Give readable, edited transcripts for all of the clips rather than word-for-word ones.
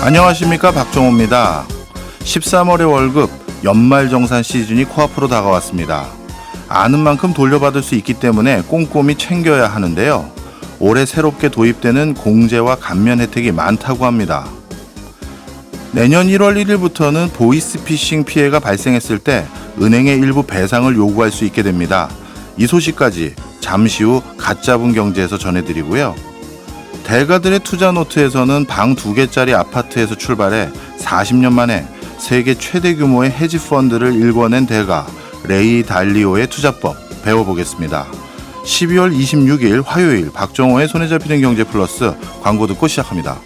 안녕하십니까, 박정호입니다. 13월의 월급 연말정산 시즌이 코앞으로 다가왔습니다. 아는 만큼 돌려받을 수 있기 때문에 꼼꼼히 챙겨야 하는데요. 올해 새롭게 도입되는 공제와 감면 혜택이 많다고 합니다. 내년 1월 1일부터는 보이스피싱 피해가 발생했을 때 은행의 일부 배상을 요구할 수 있게 됩니다. 이 소식까지 잠시 후 갓잡은 경제에서 전해드리고요. 대가들의 투자노트에서는 방 2개짜리 아파트에서 출발해 40년 만에 세계 최대 규모의 헤지펀드를 일궈낸 대가 레이 달리오의 투자법 배워보겠습니다. 12월 26일 화요일 박정호의 손에 잡히는 경제 플러스 광고 듣고 시작합니다.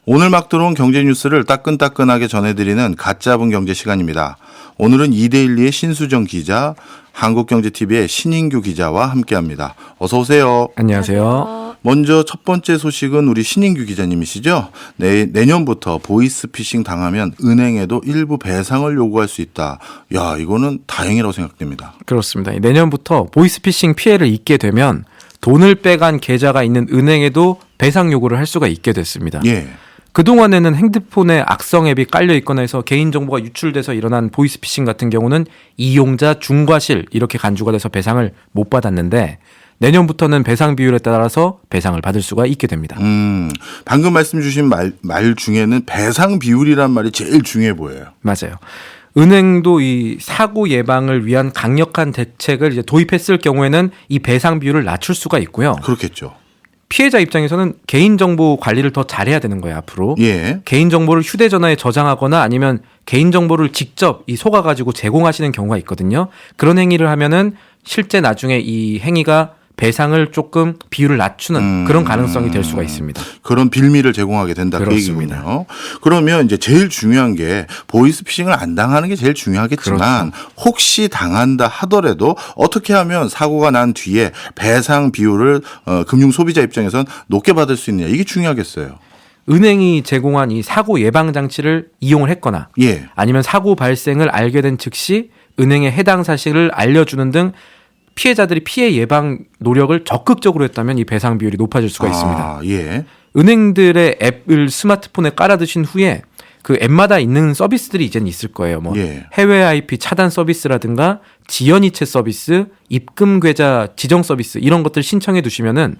오늘 막 들어온 경제 뉴스를 따끈따끈하게 전해드리는 갓잡은 경제 시간입니다. 오늘은 이데일리의 신수정 기자, 한국경제TV의 신인규 기자와 함께합니다. 어서 오세요. 안녕하세요. 먼저 첫 번째 소식은 우리 신인규 기자님이시죠. 내년부터 보이스피싱 당하면 은행에도 일부 배상을 요구할 수 있다. 야, 이거는 다행이라고 생각됩니다. 그렇습니다. 내년부터 보이스피싱 피해를 입게 되면 돈을 빼간 계좌가 있는 은행에도 배상 요구를 할 수가 있게 됐습니다. 예. 그동안에는 핸드폰에 악성 앱이 깔려 있거나 해서 개인정보가 유출돼서 일어난 보이스피싱 같은 경우는 이용자 중과실 이렇게 간주가 돼서 배상을 못 받았는데 내년부터는 배상 비율에 따라서 배상을 받을 수가 있게 됩니다. 방금 말씀 주신 말 중에는 배상 비율이란 말이 제일 중요해 보여요. 맞아요. 은행도 이 사고 예방을 위한 강력한 대책을 이제 도입했을 경우에는 이 배상 비율을 낮출 수가 있고요. 그렇겠죠. 피해자 입장에서는 개인정보 관리를 더 잘해야 되는 거예요, 앞으로. 예. 개인정보를 휴대전화에 저장하거나 아니면 개인정보를 직접 속아가지고 제공하시는 경우가 있거든요. 그런 행위를 하면은 실제 나중에 이 행위가 배상을 조금 비율을 낮추는 그런 가능성이 될 수가 있습니다. 그런 빌미를 제공하게 된다. 그렇습니다. 그 얘기군요. 그러면 이제 제일 중요한 게 보이스피싱을 안 당하는 게 제일 중요하겠지만 그렇죠. 혹시 당한다 하더라도 어떻게 하면 사고가 난 뒤에 배상 비율을 금융 소비자 입장에선 높게 받을 수 있느냐, 이게 중요하겠어요. 은행이 제공한 이 사고 예방 장치를 이용을 했거나 예. 아니면 사고 발생을 알게 된 즉시 은행에 해당 사실을 알려주는 등 피해자들이 피해 예방 노력을 적극적으로 했다면 이 배상 비율이 높아질 수가 있습니다. 예. 은행들의 앱을 스마트폰에 깔아두신 후에 그 앱마다 있는 서비스들이 이제는 있을 거예요. 뭐 예. 해외 IP 차단 서비스라든가 지연이체 서비스, 입금 계좌 지정 서비스 이런 것들 신청해 두시면은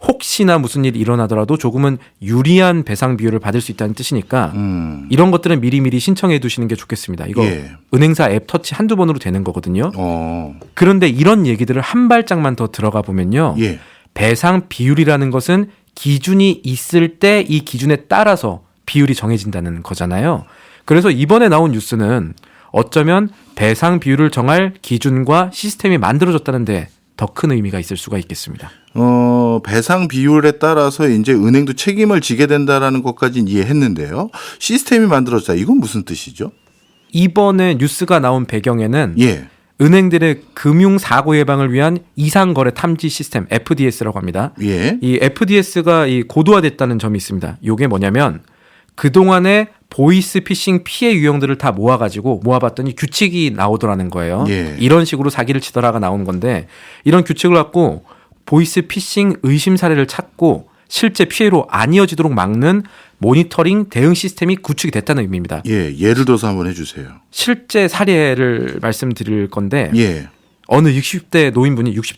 혹시나 무슨 일이 일어나더라도 조금은 유리한 배상 비율을 받을 수 있다는 뜻이니까 이런 것들은 미리미리 신청해 두시는 게 좋겠습니다. 이거 예. 은행사 앱 터치 한두 번으로 되는 거거든요. 어. 그런데 이런 얘기들을 한 발짝만 더 들어가 보면요. 예. 배상 비율이라는 것은 기준이 있을 때 이 기준에 따라서 비율이 정해진다는 거잖아요. 그래서 이번에 나온 뉴스는 어쩌면 배상 비율을 정할 기준과 시스템이 만들어졌다는데 더 큰 의미가 있을 수가 있겠습니다. 배상 비율에 따라서 이제 은행도 책임을 지게 된다라는 것까지는 이해했는데요. 시스템이 만들어졌다. 이건 무슨 뜻이죠? 이번에 뉴스가 나온 배경에는 예. 은행들의 금융 사고 예방을 위한 이상거래 탐지 시스템 FDS라고 합니다. 예. 이 FDS가 이 고도화됐다는 점이 있습니다. 이게 뭐냐면 그동안에 보이스피싱 피해 유형들을 다 모아봤더니 규칙이 나오더라는 거예요. 예. 이런 식으로 사기를 치더라가 나오는 건데 이런 규칙을 갖고 보이스피싱 의심 사례를 찾고 실제 피해로 안 이어지도록 막는 모니터링 대응 시스템이 구축이 됐다는 의미입니다. 예. 예를 들어서 한번 해주세요. 실제 사례를 말씀드릴 건데 예. 어느 60대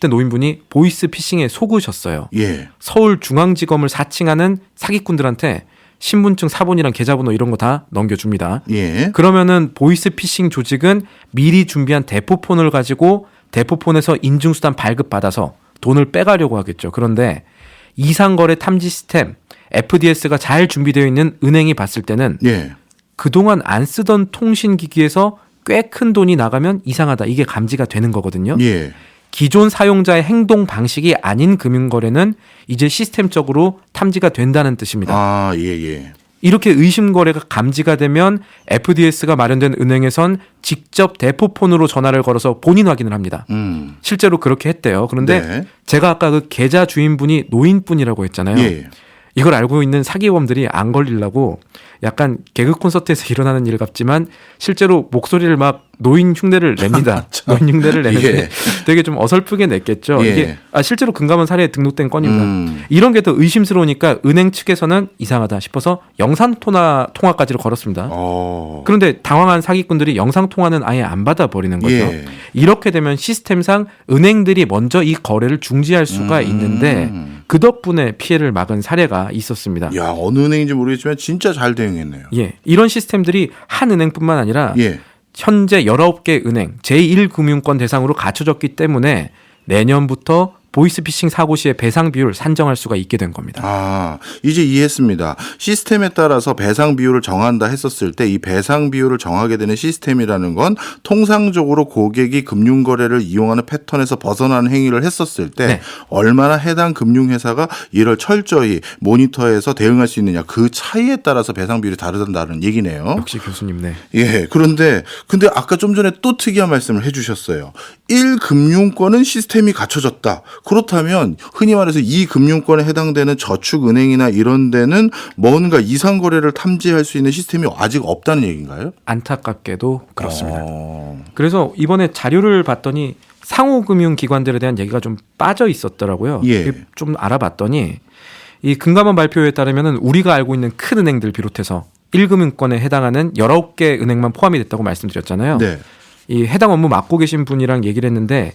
노인분이 보이스피싱에 속으셨어요. 예. 서울중앙지검을 사칭하는 사기꾼들한테 신분증 사본이랑 계좌번호 이런 거 다 넘겨줍니다. 예. 그러면은 보이스피싱 조직은 미리 준비한 대포폰을 가지고 대포폰에서 인증수단 발급받아서 돈을 빼가려고 하겠죠. 그런데 이상거래 탐지 시스템 FDS가 잘 준비되어 있는 은행이 봤을 때는 예. 그동안 안 쓰던 통신기기에서 꽤 큰 돈이 나가면 이상하다. 이게 감지가 되는 거거든요. 예. 기존 사용자의 행동 방식이 아닌 금융거래는 이제 시스템적으로 탐지가 된다는 뜻입니다. 아, 예. 이렇게 의심거래가 감지가 되면 FDS가 마련된 은행에선 직접 대포폰으로 전화를 걸어서 본인 확인을 합니다. 실제로 그렇게 했대요. 그런데 네. 제가 아까 그 계좌 주인분이 노인분이라고 했잖아요. 예. 이걸 알고 있는 사기범들이 안 걸리려고 약간 개그 콘서트에서 일어나는 일 같지만 실제로 목소리를 막 노인 흉내를 냅니다. 노인 흉내를 내는데 예. 되게 좀 어설프게 냈겠죠. 예. 이게 실제로 금감원 사례에 등록된 건입니다. 이런 게 더 의심스러우니까 은행 측에서는 이상하다 싶어서 영상 통화까지를 걸었습니다. 그런데 당황한 사기꾼들이 영상 통화는 아예 안 받아버리는 거죠. 예. 이렇게 되면 시스템상 은행들이 먼저 이 거래를 중지할 수가 있는데 그 덕분에 피해를 막은 사례가 있었습니다. 야, 어느 은행인지 모르겠지만 진짜 잘 대응했네요. 예, 이런 시스템들이 한 은행뿐만 아니라 예. 현재 19개 은행 제1금융권 대상으로 갖춰졌기 때문에 내년부터 보이스피싱 사고 시의 배상 비율을 산정할 수가 있게 된 겁니다. 아, 이제 이해했습니다. 시스템에 따라서 배상 비율을 정한다 했었을 때 이 배상 비율을 정하게 되는 시스템이라는 건 통상적으로 고객이 금융거래를 이용하는 패턴에서 벗어나는 행위를 했었을 때 네. 얼마나 해당 금융회사가 이를 철저히 모니터해서 대응할 수 있느냐 그 차이에 따라서 배상 비율이 다르다는 얘기네요. 역시 교수님, 네. 예, 근데 아까 좀 전에 또 특이한 말씀을 해주셨어요. 1금융권은 시스템이 갖춰졌다. 그렇다면 흔히 말해서 2금융권에 해당되는 저축은행이나 이런 데는 뭔가 이상 거래를 탐지할 수 있는 시스템이 아직 없다는 얘기인가요? 안타깝게도 그렇습니다. 그래서 이번에 자료를 봤더니 상호금융기관들에 대한 얘기가 좀 빠져 있었더라고요. 예. 좀 알아봤더니 이 금감원 발표에 따르면 우리가 알고 있는 큰 은행들 비롯해서 1금융권에 해당하는 19개 은행만 포함이 됐다고 말씀드렸잖아요. 네. 이 해당 업무 맡고 계신 분이랑 얘기를 했는데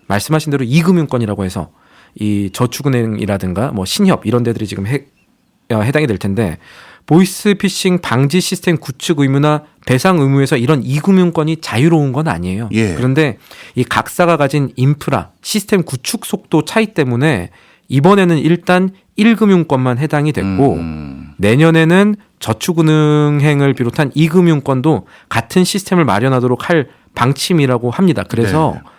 말씀하신 대로 2금융권이라고 해서 이 저축은행이라든가 뭐 신협 이런 데들이 지금 해당이 될 텐데 보이스피싱 방지 시스템 구축 의무나 배상 의무에서 이런 2금융권이 자유로운 건 아니에요. 예. 그런데 이 각사가 가진 인프라, 시스템 구축 속도 차이 때문에 이번에는 일단 1금융권만 해당이 됐고 내년에는 저축은행을 비롯한 2금융권도 같은 시스템을 마련하도록 할 방침이라고 합니다. 그래서 네.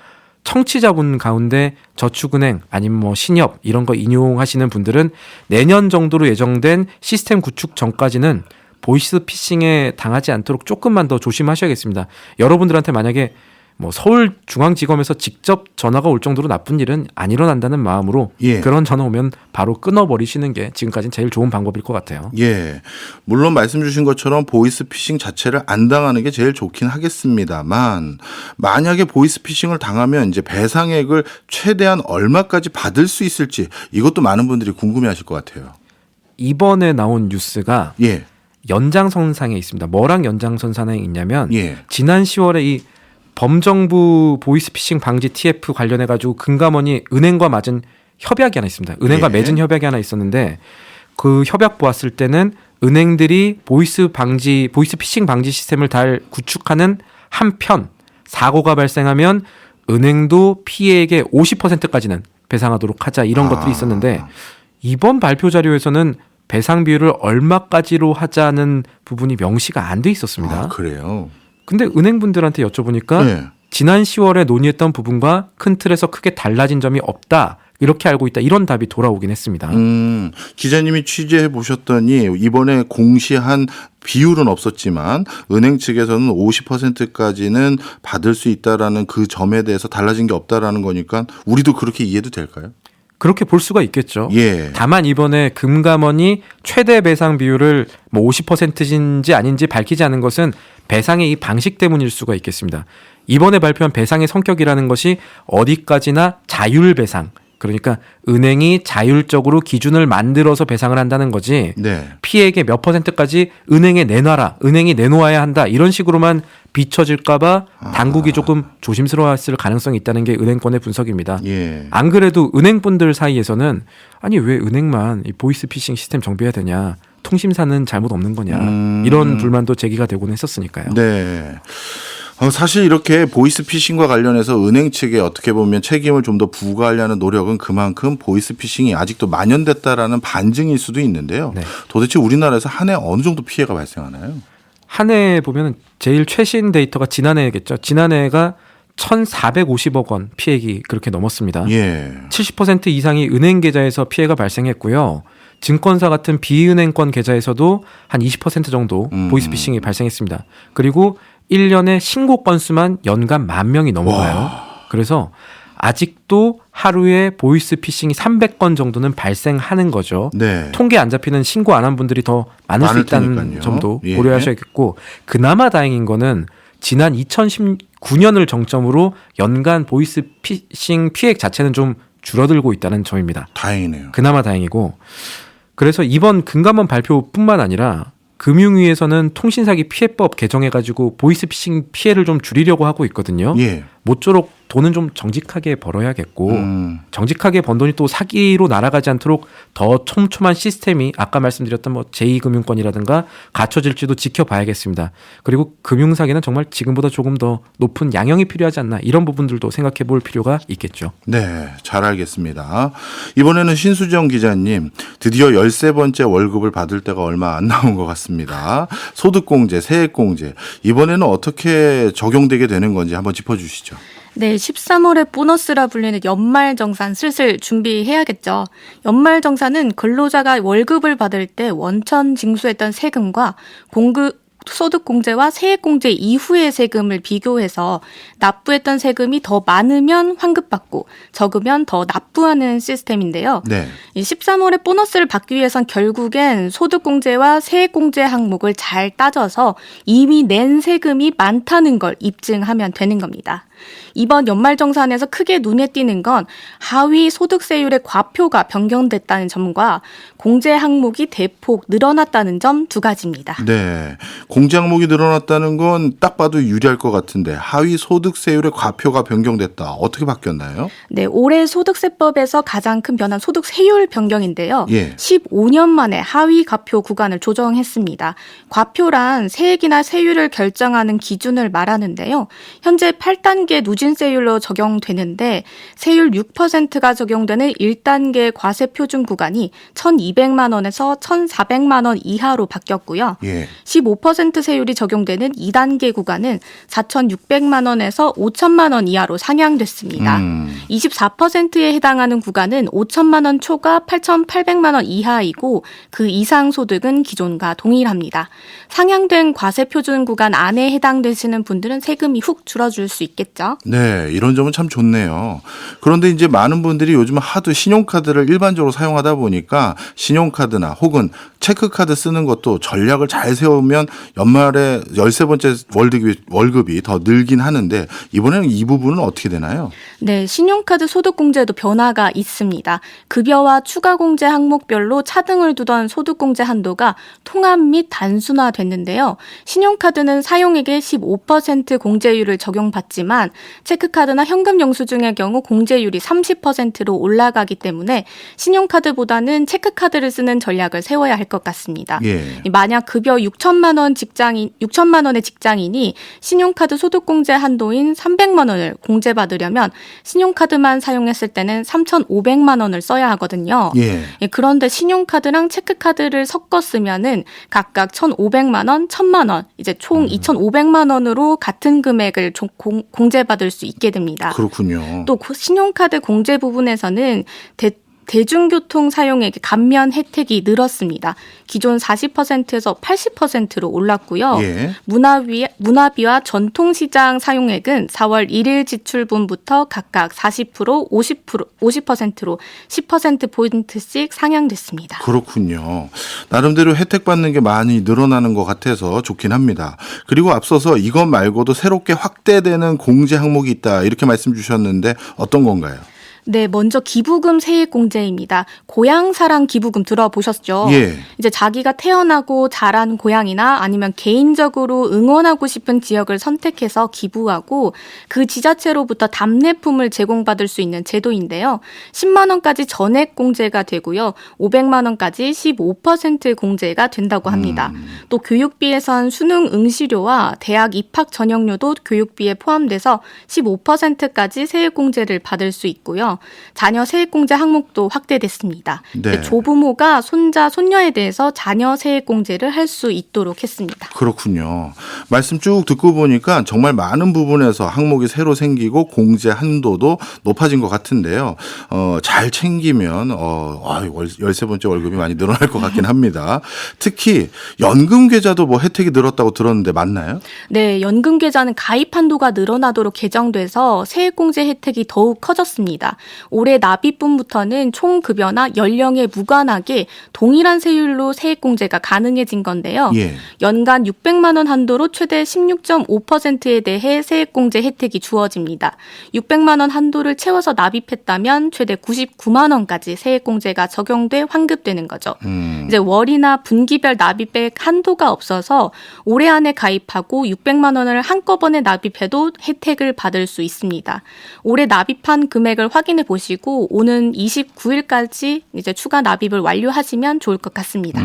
청취자분 가운데 저축은행 아니면 뭐 신협 이런 거 인용하시는 분들은 내년 정도로 예정된 시스템 구축 전까지는 보이스피싱에 당하지 않도록 조금만 더 조심하셔야겠습니다. 여러분들한테 만약에 뭐 서울중앙지검에서 직접 전화가 올 정도로 나쁜 일은 안 일어난다는 마음으로 예. 그런 전화 오면 바로 끊어버리시는 게 지금까지는 제일 좋은 방법일 것 같아요. 예. 물론 말씀 주신 것처럼 보이스피싱 자체를 안 당하는 게 제일 좋긴 하겠습니다만 만약에 보이스피싱을 당하면 이제 배상액을 최대한 얼마까지 받을 수 있을지 이것도 많은 분들이 궁금해 하실 것 같아요. 이번에 나온 뉴스가 예. 연장선상에 있습니다. 뭐랑 연장선상에 있냐면 예. 지난 10월에 이 범정부 보이스피싱 방지 TF 관련해 가지고 금감원이 은행과 맺은 협약이 하나 있습니다. 은행과 예. 맺은 협약이 하나 있었는데 그 협약 보았을 때는 은행들이 보이스피싱 방지 시스템을 잘 구축하는 한편 사고가 발생하면 은행도 피해액의 50%까지는 배상하도록 하자 이런 것들이 있었는데 이번 발표 자료에서는 배상 비율을 얼마까지로 하자는 부분이 명시가 안 돼 있었습니다. 아, 그래요. 근데 은행분들한테 여쭤보니까 네. 지난 10월에 논의했던 부분과 큰 틀에서 크게 달라진 점이 없다. 이렇게 알고 있다. 이런 답이 돌아오긴 했습니다. 기자님이 취재해 보셨더니 이번에 공시한 비율은 없었지만 은행 측에서는 50%까지는 받을 수 있다라는 그 점에 대해서 달라진 게 없다라는 거니까 우리도 그렇게 이해도 될까요? 그렇게 볼 수가 있겠죠. 예. 다만 이번에 금감원이 최대 배상 비율을 뭐 50%인지 아닌지 밝히지 않은 것은 배상의 이 방식 때문일 수가 있겠습니다. 이번에 발표한 배상의 성격이라는 것이 어디까지나 자율 배상, 그러니까 은행이 자율적으로 기준을 만들어서 배상을 한다는 거지 네. 피해액의 몇 %까지 은행에 내놔라, 은행이 내놓아야 한다 이런 식으로만 비춰질까 봐 당국이 조금 조심스러웠을 가능성이 있다는 게 은행권의 분석입니다. 예. 안 그래도 은행분들 사이에서는 아니 왜 은행만 이 보이스피싱 시스템 정비해야 되냐, 통신사는 잘못 없는 거냐 이런 불만도 제기가 되곤 했었으니까요. 네. 사실 이렇게 보이스피싱과 관련해서 은행 측에 어떻게 보면 책임을 좀 더 부과하려는 노력은 그만큼 보이스피싱이 아직도 만연됐다라는 반증일 수도 있는데요. 네. 도대체 우리나라에서 한 해 어느 정도 피해가 발생하나요? 한 해 보면 제일 최신 데이터가 지난해겠죠. 지난해가 1,450억 원 피해액이 그렇게 넘었습니다. 예. 70% 이상이 은행 계좌에서 피해가 발생했고요. 증권사 같은 비은행권 계좌에서도 한 20% 정도 보이스피싱이 발생했습니다. 그리고 1년에 신고 건수만 연간 10,000명이 넘어가요. 그래서 아직도 하루에 보이스피싱이 300건 정도는 발생하는 거죠. 네. 통계 안 잡히는 신고 안 한 분들이 더 많을 수 많을 있다는 테니까요. 점도 예. 고려하셔야겠고, 그나마 다행인 거는 지난 2019년을 정점으로 연간 보이스피싱 피해 자체는 좀 줄어들고 있다는 점입니다. 다행이네요. 그나마 다행이고, 그래서 이번 금감원 발표뿐만 아니라 금융위에서는 통신사기 피해법 개정해가지고 보이스피싱 피해를 좀 줄이려고 하고 있거든요. 예. 모쪼록 돈은 좀 정직하게 벌어야겠고 정직하게 번 돈이 또 사기로 날아가지 않도록 더 촘촘한 시스템이 아까 말씀드렸던 뭐 제2금융권이라든가 갖춰질지도 지켜봐야겠습니다. 그리고 금융사기는 정말 지금보다 조금 더 높은 양형이 필요하지 않나, 이런 부분들도 생각해 볼 필요가 있겠죠. 네, 잘 알겠습니다. 이번에는 신수정 기자님, 드디어 13번째 월급을 받을 때가 얼마 안 남은 것 같습니다. 소득공제, 세액공제, 이번에는 어떻게 적용되게 되는 건지 한번 짚어주시죠. 네, 13월에 보너스라 불리는 연말정산 슬슬 준비해야겠죠. 연말정산은 근로자가 월급을 받을 때 원천 징수했던 세금과 소득공제와 세액공제 이후의 세금을 비교해서 납부했던 세금이 더 많으면 환급받고 적으면 더 납부하는 시스템인데요. 네. 이 13월에 보너스를 받기 위해선 결국엔 소득공제와 세액공제 항목을 잘 따져서 이미 낸 세금이 많다는 걸 입증하면 되는 겁니다. 이번 연말정산에서 크게 눈에 띄는 건 하위 소득세율의 과표가 변경됐다는 점과 공제 항목이 대폭 늘어났다는 점 두 가지입니다. 네. 공제 항목이 늘어났다는 건 딱 봐도 유리할 것 같은데 하위 소득세율의 과표가 변경됐다. 어떻게 바뀌었나요? 네, 올해 소득세법에서 가장 큰 변화는 소득세율 변경인데요. 예. 15년 만에 하위 과표 구간을 조정했습니다. 과표란 세액이나 세율을 결정하는 기준을 말하는데요. 현재 8단계 누진세율로 적용되는데 세율 6%가 적용되는 1단계 과세표준 구간이 1,200만 원에서 1,400만 원 이하로 바뀌었고요. 예. 15% 세율이 적용되는 2단계 구간은 4,600만 원에서 5천만 원 이하로 상향됐습니다. 24%에 해당하는 구간은 5천만 원 초과 8,800만 원 이하이고 그 이상 소득은 기존과 동일합니다. 상향된 과세표준 구간 안에 해당되시는 분들은 세금이 훅 줄어들 수 있겠죠. 네, 이런 점은 참 좋네요. 그런데 이제 많은 분들이 요즘 하도 신용카드를 일반적으로 사용하다 보니까 신용카드나 혹은 체크카드 쓰는 것도 전략을 잘 세우면 연말에 13번째 월급이 더 늘긴 하는데 이번에는 이 부분은 어떻게 되나요? 네, 신용카드 소득공제도 변화가 있습니다. 급여와 추가공제 항목별로 차등을 두던 소득공제 한도가 통합 및 단순화됐는데요. 신용카드는 사용액의 15% 공제율을 적용받지만 체크카드나 현금 영수증의 경우 공제율이 30%로 올라가기 때문에 신용카드보다는 체크카드를 쓰는 전략을 세워야 할 것 같습니다. 예. 만약 급여 6천만 원의 직장인이 신용카드 소득공제 한도인 300만 원을 공제받으려면 신용카드만 사용했을 때는 3,500만 원을 써야 하거든요. 예. 그런데 신용카드랑 체크카드를 섞어 쓰면은 각각 1,500만 원, 1,000만 원, 이제 총 2,500만 원으로 같은 금액을 공제받을 수 있게 됩니다. 그렇군요. 또 신용카드 공제 부분에서는 대중교통 사용액 감면 혜택이 늘었습니다. 기존 40%에서 80%로 올랐고요. 예. 문화비와 전통시장 사용액은 4월 1일 지출분부터 각각 40%, 50%로 10%포인트씩 상향됐습니다. 그렇군요. 나름대로 혜택 받는 게 많이 늘어나는 것 같아서 좋긴 합니다. 그리고 앞서서 이것 말고도 새롭게 확대되는 공제 항목이 있다 이렇게 말씀 주셨는데 어떤 건가요? 네, 먼저 기부금 세액공제입니다. 고향사랑 기부금 들어보셨죠? 예. 이제 자기가 태어나고 자란 고향이나 아니면 개인적으로 응원하고 싶은 지역을 선택해서 기부하고 그 지자체로부터 답례품을 제공받을 수 있는 제도인데요. 10만 원까지 전액 공제가 되고요. 500만 원까지 15% 공제가 된다고 합니다. 또 교육비에선 수능 응시료와 대학 입학 전형료도 교육비에 포함돼서 15%까지 세액공제를 받을 수 있고요. 자녀 세액공제 항목도 확대됐습니다. 네. 조부모가 손자, 손녀에 대해서 자녀 세액공제를 할 수 있도록 했습니다. 그렇군요. 말씀 쭉 듣고 보니까 정말 많은 부분에서 항목이 새로 생기고 공제 한도도 높아진 것 같은데요. 잘 챙기면 13번째 월급이 많이 늘어날 것 같긴 합니다. 특히 연금 계좌도 뭐 혜택이 늘었다고 들었는데 맞나요? 네, 연금 계좌는 가입 한도가 늘어나도록 개정돼서 세액공제 혜택이 더욱 커졌습니다. 올해 납입분부터는 총 급여나 연령에 무관하게 동일한 세율로 세액공제가 가능해진 건데요. 예. 연간 600만 원 한도로 최대 16.5%에 대해 세액공제 혜택이 주어집니다. 600만 원 한도를 채워서 납입했다면 최대 99만 원까지 세액공제가 적용돼 환급되는 거죠. 이제 월이나 분기별 납입액 한도가 없어서 올해 안에 가입하고 600만 원을 한꺼번에 납입해도 혜택을 받을 수 있습니다. 올해 납입한 금액을 확인해 보시고 오는 29일까지 이제 추가 납입을 완료하시면 좋을 것 같습니다.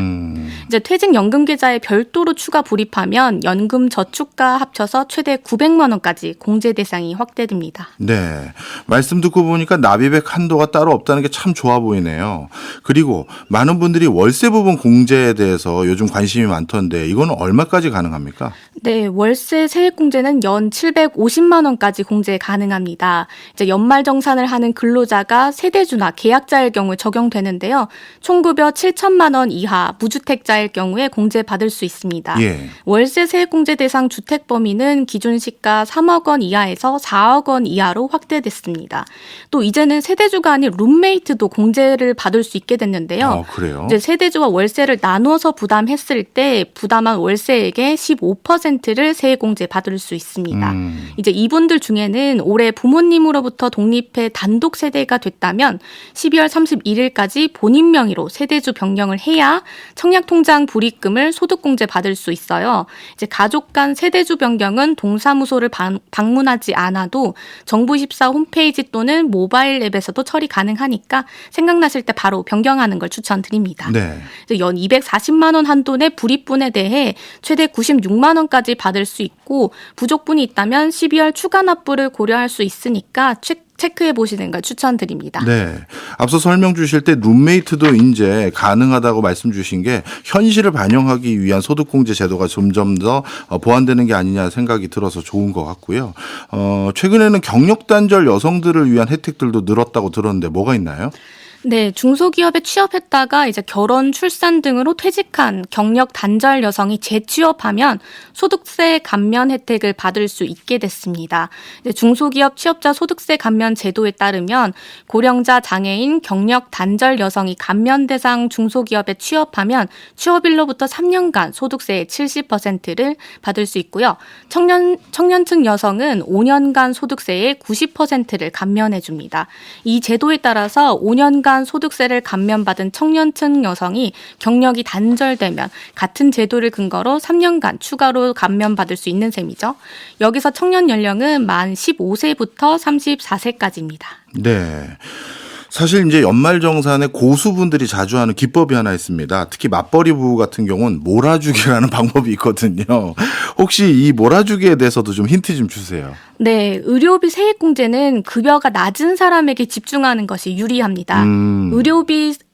이제 퇴직연금 계좌에 별도로 추가 불입하면 연금 저축과 합쳐서 최대 900만 원까지 공제 대상이 확대됩니다. 네. 말씀 듣고 보니까 납입액 한도가 따로 없다는 게 참 좋아 보이네요. 그리고 많은 분들이 월세 부분 공제에 대해서 요즘 관심이 많던데 이거는 얼마까지 가능합니까? 네, 월세 세액공제는 연 750만 원까지 공제 가능합니다. 이제 연말정산을 하는 근로자가 세대주나 계약자일 경우에 적용되는데요. 총급여 7천만 원 이하 무주택자일 경우에 공제받을 수 있습니다. 예. 월세 세액공제 대상 주택 범위는 기준 시가 3억 원 이하에서 4억 원 이하로 확대됐습니다. 또 이제는 세대주가 아닌 룸메이트도 공제를 받을 수 있게 됐는데요. 그래요? 이제 세대주와 월세를 나누어서 부담했을 때 부담한 월세액의 15%를 세액공제 받을 수 있습니다. 이제 이분들 중에는 올해 부모님으로부터 독립해 단독 세대가 됐다면 12월 31일까지 본인 명의로 세대주 변경을 해야 청약통장 불입금을 소득공제 받을 수 있어요. 이제 가족 간 세대주 변경은 동사무소를 방문하지 않아도 정부24 홈페이지 또는 모바일 앱에서도 처리 가능하니까 생각나실 때 바로 변경하는 걸 추천드립니다. 네. 연 240만 원 한도 내 불입분에 대해 최대 96만 원까지 받을 수 있고 부족분이 있다면 12월 추가 납부를 고려할 수 있으니까 체크해 보시는 걸 추천드립니다. 네. 앞서 설명 주실 때 룸메이트도 이제 가능하다고 말씀 주신 게 현실을 반영하기 위한 소득공제 제도가 점점 더 보완되는 게 아니냐 생각이 들어서 좋은 것 같고요. 최근에는 경력단절 여성들을 위한 혜택들도 늘었다고 들었는데 뭐가 있나요? 네, 중소기업에 취업했다가 이제 결혼, 출산 등으로 퇴직한 경력 단절 여성이 재취업하면 소득세 감면 혜택을 받을 수 있게 됐습니다. 이제 중소기업 취업자 소득세 감면 제도에 따르면 고령자, 장애인, 경력 단절 여성이 감면 대상 중소기업에 취업하면 취업일로부터 3년간 소득세의 70%를 받을 수 있고요. 청년층 여성은 5년간 소득세의 90%를 감면해 줍니다. 이 제도에 따라서 5년간 소득세를 감면받은 청년층 여성이 경력이 단절되면 같은 제도를 근거로 3년간 추가로 감면받을 수 있는 셈이죠. 여기서 청년 연령은 만 15세부터 34세까지입니다. 네. 사실 이제 연말정산에 고수분들이 자주 하는 기법이 하나 있습니다. 특히 맞벌이 부부 같은 경우는 몰아주기라는 방법이 있거든요. 혹시 이 몰아주기에 대해서도 좀 힌트 좀 주세요. 네, 의료비 세액공제는 급여가 낮은 사람에게 집중하는 것이 유리합니다.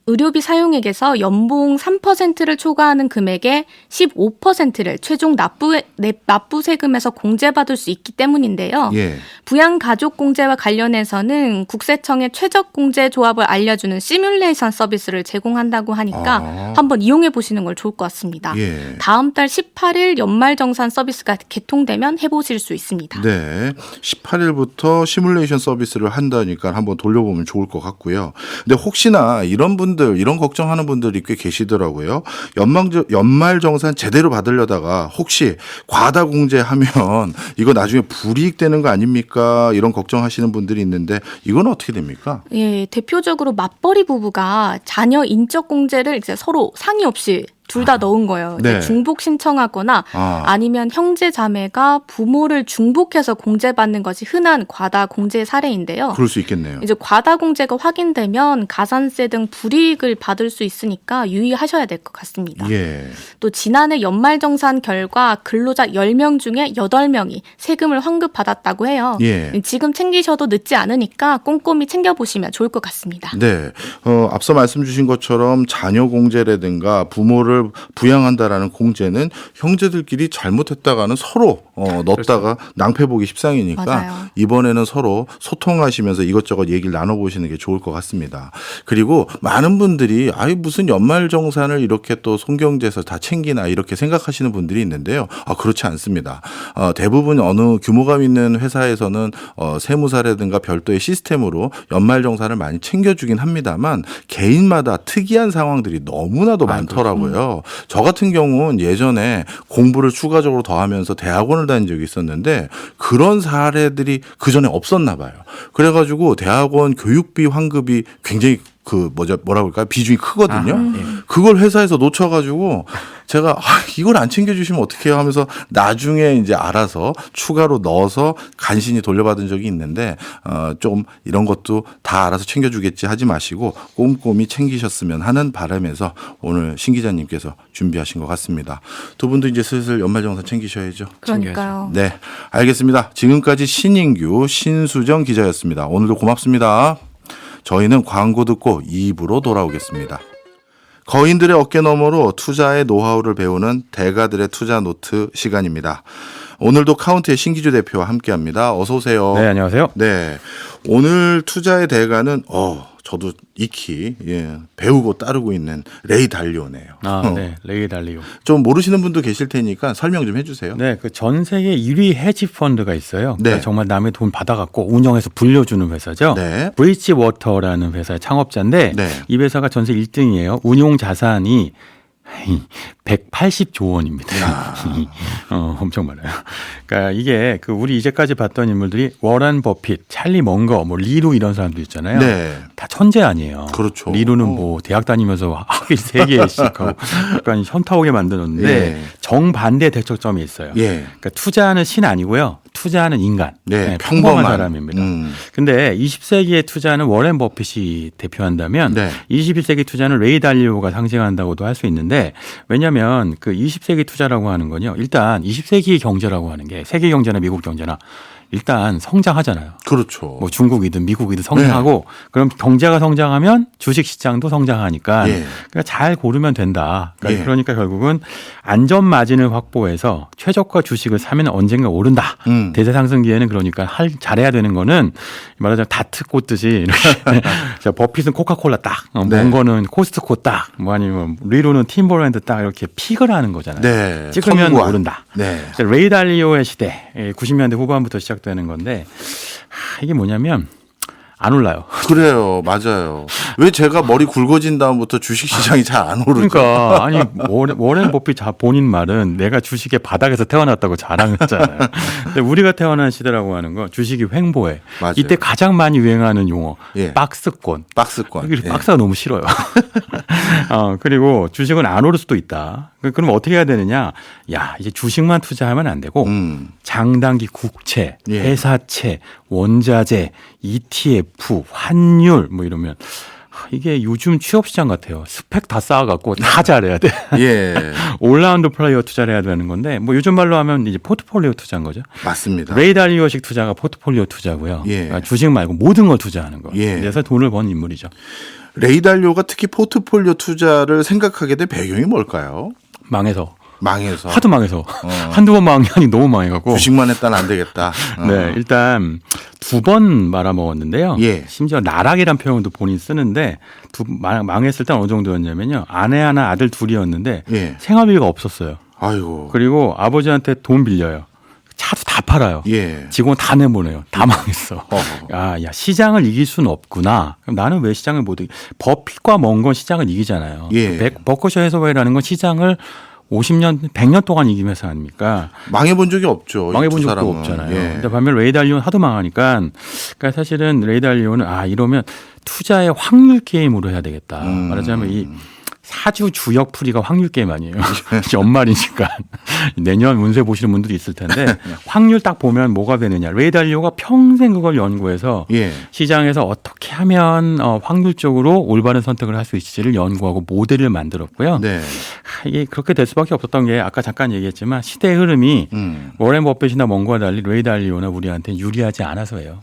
의료비 사용액에서 연봉 3%를 초과하는 금액의 15%를 최종 납부 세금에서 공제받을 수 있기 때문인데요. 예. 부양가족공제와 관련해서는 국세청의 최적공제조합을 알려주는 시뮬레이션 서비스를 제공한다고 하니까 한번 이용해 보시는 걸 좋을 것 같습니다. 예. 다음 달 18일 연말정산 서비스가 개통되면 해보실 수 있습니다. 네. 18일부터 시뮬레이션 서비스를 한다니까 한번 돌려보면 좋을 것 같고요. 근데 혹시나 이런 걱정하는 분들이 꽤 계시더라고요. 연말정산 제대로 받으려다가 혹시 과다 공제하면 이거 나중에 불이익 되는 거 아닙니까? 이런 걱정하시는 분들이 있는데 이건 어떻게 됩니까? 예, 대표적으로 맞벌이 부부가 자녀 인적 공제를 이제 서로 상의 없이 둘 다 넣은 거예요. 네. 중복 신청하거나 아니면 형제 자매가 부모를 중복해서 공제받는 것이 흔한 과다 공제 사례인데요. 그럴 수 있겠네요. 이제 과다 공제가 확인되면 가산세 등 불이익을 받을 수 있으니까 유의하셔야 될 것 같습니다. 예. 또 지난해 연말정산 결과 근로자 10명 중에 8명이 세금을 환급받았다고 해요. 예. 지금 챙기셔도 늦지 않으니까 꼼꼼히 챙겨보시면 좋을 것 같습니다. 네. 앞서 말씀 주신 것처럼 자녀 공제라든가 부모를 자산을 부양한다라는 공제는 형제들끼리 잘못했다가는 서로 넣었다가 낭패 보기 십상이니까 맞아요. 이번에는 서로 소통하시면서 이것저것 얘기를 나눠보시는 게 좋을 것 같습니다. 그리고 많은 분들이 무슨 연말정산을 이렇게 또 손경제에서 다 챙기나 이렇게 생각하시는 분들이 있는데요. 그렇지 않습니다. 대부분 어느 규모감 있는 회사에서는 세무사라든가 별도의 시스템으로 연말정산을 많이 챙겨주긴 합니다만 개인마다 특이한 상황들이 너무나도 많더라고요. 저 같은 경우는 예전에 공부를 추가적으로 더 하면서 대학원을 다닌 적이 있었는데 그런 사례들이 그전에 없었나 봐요. 그래가지고 대학원 교육비 환급이 굉장히 뭐라 그럴까요? 비중이 크거든요. 그걸 회사에서 놓쳐가지고 제가 이걸 안 챙겨주시면 어떡해요 하면서 나중에 이제 알아서 추가로 넣어서 간신히 돌려받은 적이 있는데 조금 이런 것도 다 알아서 챙겨주겠지 하지 마시고 꼼꼼히 챙기셨으면 하는 바람에서 오늘 신 기자님께서 준비하신 것 같습니다. 두 분도 이제 슬슬 연말정산 챙기셔야죠. 그러니까요. 네, 알겠습니다. 지금까지 신인규, 신수정 기자였습니다. 오늘도 고맙습니다. 저희는 광고 듣고 2부로 돌아오겠습니다. 거인들의 어깨 너머로 투자의 노하우를 배우는 대가들의 투자 노트 시간입니다. 오늘도 카운트의 신기주 대표와 함께합니다. 어서 오세요. 네, 안녕하세요. 네, 오늘 투자의 대가는 저도 익히 배우고 따르고 있는 레이 달리오네요. 네, 레이 달리오. 좀 모르시는 분도 계실 테니까 설명 좀 해주세요. 네, 그 전 세계 1위 헤지 펀드가 있어요. 네. 그러니까 정말 남의 돈 받아갖고 운영해서 불려주는 회사죠. 네. 브리지워터라는 회사의 창업자인데 네. 이 회사가 전 세계 1등이에요. 운용 자산이 180조 원입니다. 엄청 많아요. 그러니까 이게 우리 이제까지 봤던 인물들이 워런 버핏, 찰리 멍거, 리루 이런 사람도 있잖아요. 네. 다 천재 아니에요. 그렇죠. 리루는 대학 다니면서 학위 3개씩 하고 약간 현타오게 만드는데 예. 정반대 대척점이 있어요. 예. 그러니까 투자하는 신 아니고요. 투자하는 인간. 네, 평범한 사람입니다. 음. 근데 20세기의 투자는 워렌 버핏이 대표한다면 네. 21세기 투자는 레이 달리오가 상징한다고도 할 수 있는데 왜냐하면 20세기 투자라고 하는 건요. 일단 20세기 경제라고 하는 게 세계 경제나 미국 경제나 일단 성장하잖아요. 그렇죠. 중국이든 미국이든 성장하고 그럼 경제가 성장하면 주식시장도 성장하니까 그러니까 잘 고르면 된다. 그러니까 결국은 안전 마진을 확보해서 최저가 주식을 사면 언젠가 오른다. 대세 상승기에는 그러니까 잘해야 되는 거는 말하자면 다트 꽂듯이 이렇게 버핏은 코카콜라 딱, 멍거는 코스트코 딱, 아니면 리루는 팀버랜드 딱 이렇게 픽을 하는 거잖아요. 네. 찍으면 선구안. 오른다. 네. 레이 달리오의 시대, 90년대 후반부터 시작되는 건데 이게 뭐냐면 안 올라요. 그래요. 맞아요. 왜 제가 머리 굵어진 다음부터 주식시장이 잘 안 오르죠? 그러니까 아니 워렌 버핏 본인 말은 내가 주식의 바닥에서 태어났다고 자랑했잖아요. 근데 우리가 태어난 시대라고 하는 건 주식이 횡보해. 맞아요. 이때 가장 많이 유행하는 용어 박스권. 박스권. 박스가 너무 싫어요. 그리고 주식은 안 오를 수도 있다. 그럼 어떻게 해야 되느냐? 이제 주식만 투자하면 안 되고 장단기 국채, 회사채, 원자재, ETF, 환율 이러면 이게 요즘 취업시장 같아요. 스펙 다 쌓아갖고 다 잘해야 돼. 올라운드 플레이어 투자를 해야 되는 건데 요즘 말로 하면 이제 포트폴리오 투자인 거죠. 맞습니다. 레이 달리오식 투자가 포트폴리오 투자고요. 그러니까 주식 말고 모든 걸 투자하는 거. 그래서 돈을 버는 인물이죠. 레이 달리오가 특히 포트폴리오 투자를 생각하게 된 배경이 뭘까요? 망해서. 하도 망해서. 한두 번 망한 게 아니 너무 망해갖고. 주식만 했다는 안 되겠다. 네, 일단 2번 말아먹었는데요. 심지어 나락이란 표현도 본인 쓰는데 망했을 때 어느 정도였냐면요. 아내 하나 아들 둘이었는데 생활비가 없었어요. 아이고. 그리고 아버지한테 돈 빌려요. 차도 다 팔아요. 직원 다 내보내요. 다 망했어. 시장을 이길 수는 없구나. 그럼 나는 왜 시장을 못 이기? 버핏과 멍건 시장을 이기잖아요. 버커셔 해서웨이라는 건 시장을 50년, 100년 동안 이긴 회사 아닙니까? 망해본 적이 없죠. 망해본 적도 없잖아요. 근데 반면 레이 달리오는 하도 망하니까 그러니까 사실은 레이 달리오는 이러면 투자의 확률 게임으로 해야 되겠다. 말하자면 이 사주 주역 풀이가 확률 게임 아니에요. 연말이니까 내년 운세 보시는 분들이 있을 텐데 확률 딱 보면 뭐가 되느냐. 레이 달리오가 평생 그걸 연구해서 시장에서 어떻게 하면 확률적으로 올바른 선택을 할 수 있을지를 연구하고 모델을 만들었고요. 이게 그렇게 될 수밖에 없었던 게 아까 잠깐 얘기했지만 시대의 흐름이 워렌 버핏이나 멍거와 달리 레이 달리오나 우리한테 유리하지 않아서예요.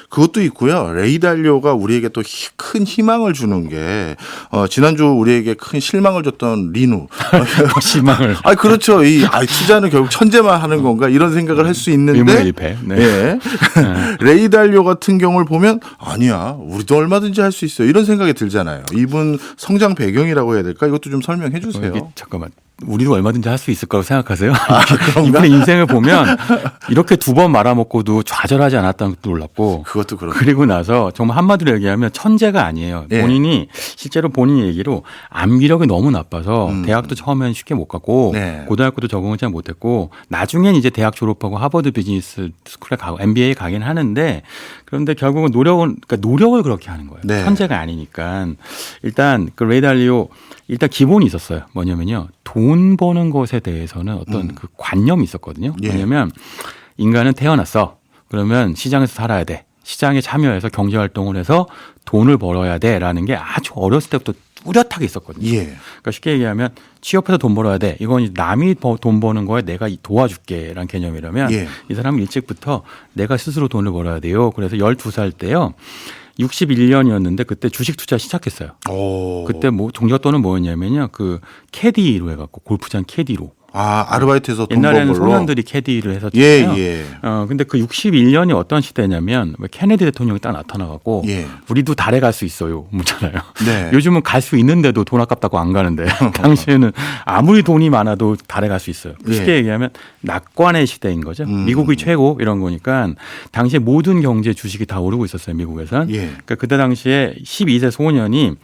그것도 있고요. 레이 달리오가 우리에게 또 큰 희망을 주는 게 지난주 우리에게 큰 실망을 줬던 리누. 실망을. 아 그렇죠. 투자는 결국 천재만 하는 건가 이런 생각을 할 수 있는데. 의문일패. 네. 예. 레이 달리오 같은 경우를 보면 아니야. 우리도 얼마든지 할 수 있어요. 이런 생각이 들잖아요. 이분 성장 배경이라고 해야 될까? 이것도 좀 설명해 주세요. 잠깐만. 우리도 얼마든지 할 수 있을 거라고 생각하세요? 그런가? 이분의 인생을 보면 이렇게 2번 말아먹고도 좌절하지 않았다는 것도 놀랍고 그것도 그렇고. 그리고 나서 정말 한마디로 얘기하면 천재가 아니에요. 예. 본인이 실제로 본인 얘기로 암기력이 너무 나빠서 대학도 처음엔 쉽게 못 갔고 네. 고등학교도 적응을 잘 못했고 나중엔 이제 대학 졸업하고 하버드 비즈니스 스쿨에 가고 MBA 가긴 하는데 그런데 결국은 노력을 그렇게 하는 거예요. 네. 천재가 아니니까 일단 그 레이 달리오 일단 기본이 있었어요. 뭐냐면요. 돈 버는 것에 대해서는 어떤 그 관념이 있었거든요. 예. 뭐냐면 인간은 태어났어. 그러면 시장에서 살아야 돼. 시장에 참여해서 경제활동을 해서 돈을 벌어야 돼라는 게 아주 어렸을 때부터 뚜렷하게 있었거든요. 예. 그러니까 쉽게 얘기하면 취업해서 돈 벌어야 돼. 이건 남이 돈 버는 거에 내가 도와줄게라는 개념이라면 예. 이 사람은 일찍부터 내가 스스로 돈을 벌어야 돼요. 그래서 12살 때요. 61년이었는데 그때 주식 투자 시작했어요. 오. 그때 뭐 종잣돈은 뭐였냐면요. 그 캐디로 해갖고 골프장 캐디로. 아르바이트에서 돈 옛날에는 번 걸로. 소년들이 캐디를 했었잖아요. 예. 근데 그 61년이 어떤 시대냐면 케네디 대통령이 딱 나타나갖고 예. 우리도 달에 갈 수 있어요. 묻잖아요. 네. 요즘은 갈 수 있는데도 돈 아깝다고 안 가는데 당시에는 아무리 돈이 많아도 달에 갈 수 있어요. 예. 쉽게 얘기하면 낙관의 시대인 거죠. 미국이 최고 이런 거니까 당시에 모든 경제 주식이 다 오르고 있었어요. 미국에선. 예. 그러니까 그때 당시에 12세 소년이